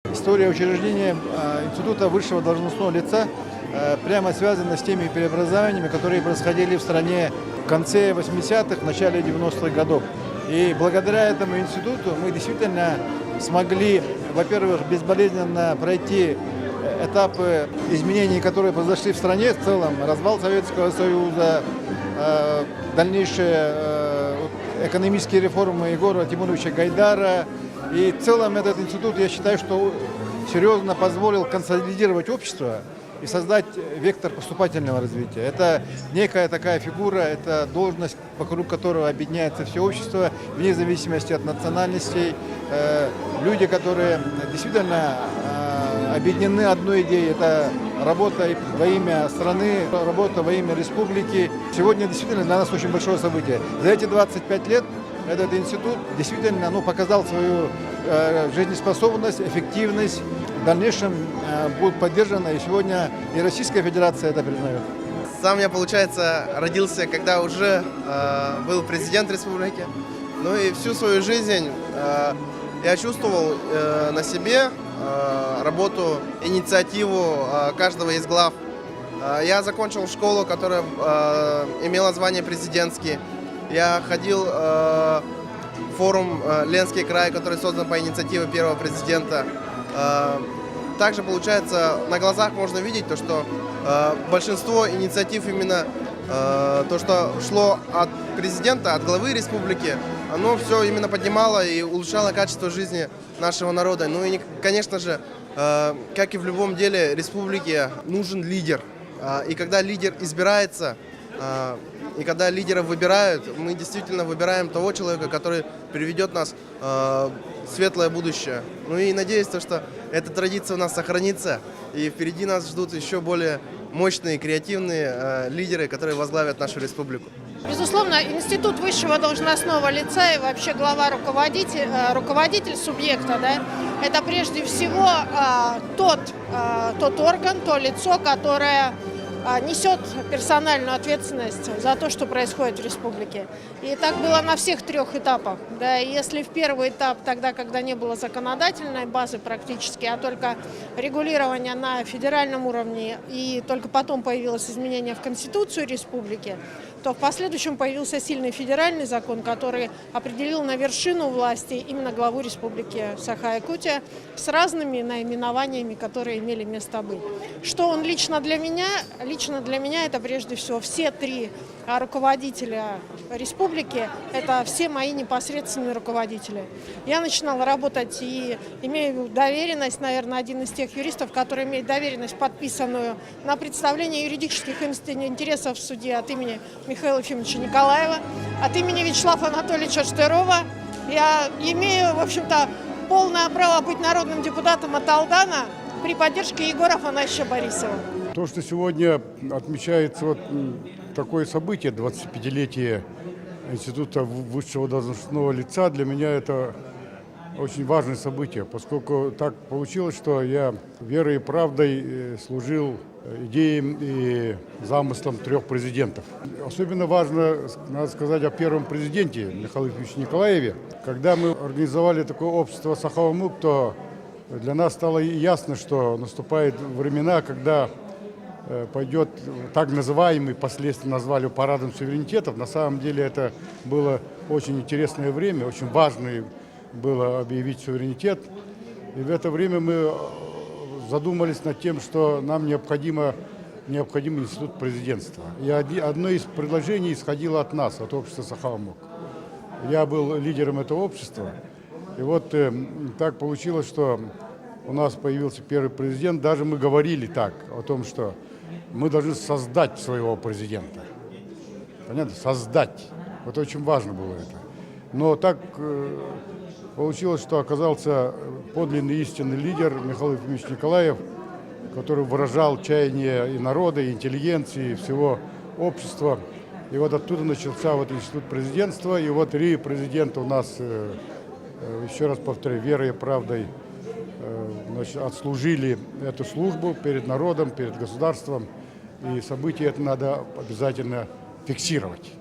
История учреждения Института высшего должностного лица прямо связана с теми преобразованиями, которые происходили в стране в конце 80-х, в начале 90-х годов. И благодаря этому институту мы действительно смогли, во-первых, безболезненно пройти этапы изменений, которые произошли в стране в целом, развал Советского Союза, дальнейшие экономические реформы Егора Тимуровича Гайдара. И в целом этот институт, я считаю, что серьезно позволил консолидировать общество и создать вектор поступательного развития. Это некая такая фигура, это должность, вокруг которого объединяется все общество, вне зависимости от национальностей. Люди, которые действительно объединены одной идеей, это работа во имя страны, работа во имя республики. Сегодня действительно для нас очень большое событие. За эти 25 лет этот институт действительно показал свою жизнеспособность, эффективность. В дальнейшем будет поддержана, и сегодня и Российская Федерация это признает. Сам я, получается, родился, когда уже был президент республики. Ну и всю свою жизнь я чувствовал на себе работу, инициативу каждого из глав. Я закончил школу, которая имела звание президентский. Я ходил в форум «Ленский край», который создан по инициативе первого президента. Также, получается, на глазах можно видеть то, что большинство инициатив именно то, что шло от президента, от главы республики, оно все именно поднимало и улучшало качество жизни нашего народа. Ну и, конечно же, как и в любом деле республике, нужен лидер. И когда лидер избирается, и когда лидеров выбирают, мы действительно выбираем того человека, который приведет нас в светлое будущее. Ну и надеюсь, что эта традиция у нас сохранится, и впереди нас ждут еще более мощные, креативные лидеры, которые возглавят нашу республику. Безусловно, институт высшего должностного лица и вообще глава руководитель субъекта, да, это прежде всего тот орган, то лицо, которое несет персональную ответственность за то, что происходит в республике. И так было на всех трех этапах. Да, если в первый этап, тогда, когда не было законодательной базы практически, а только регулирование на федеральном уровне, и только потом появилось изменение в Конституцию республики, то в последующем появился сильный федеральный закон, который определил на вершину власти именно главу республики Саха-Якутия с разными наименованиями, которые имели место быть. Что он лично для меня? Лично для меня это прежде всего все три руководителя республики, это все мои непосредственные руководители. Я начинала работать и имею доверенность, наверное, один из тех юристов, который имеет доверенность, подписанную на представление юридических интересов в суде от имени Михаила Ефимовича Николаева, от имени Вячеслава Анатольевича Штырова. Я имею, в общем-то, полное право быть народным депутатом от Алдана при поддержке Егора Афанасьевича Борисова. То, что сегодня отмечается такое событие, 25-летие Института высшего должностного лица, для меня это очень важное событие, поскольку так получилось, что я верой и правдой служил идеям и замыслам трех президентов. Особенно важно, надо сказать, о первом президенте Михаиле Ефимовиче Николаеве. Когда мы организовали такое общество Саха-Амук, то для нас стало ясно, что наступают времена, когда пойдет так называемый, впоследствии назвали парадом суверенитетов. На самом деле это было очень интересное время, очень важно было объявить суверенитет. И в это время мы задумались над тем, что нам необходим институт президентства. И одно из предложений исходило от нас, от общества Саха-Амук. Я был лидером этого общества. И вот так получилось, что у нас появился первый президент. Даже мы говорили так, о том, что мы должны создать своего президента. Понятно? Создать. Вот очень важно было это. Но так получилось, что оказался подлинный истинный лидер Михаил Ефимович Николаев, который выражал чаяние и народа, и интеллигенции, и всего общества. И вот оттуда начался институт президентства. И вот три президента у нас, еще раз повторяю, верой и правдой отслужили эту службу перед народом, перед государством. И событие это надо обязательно фиксировать.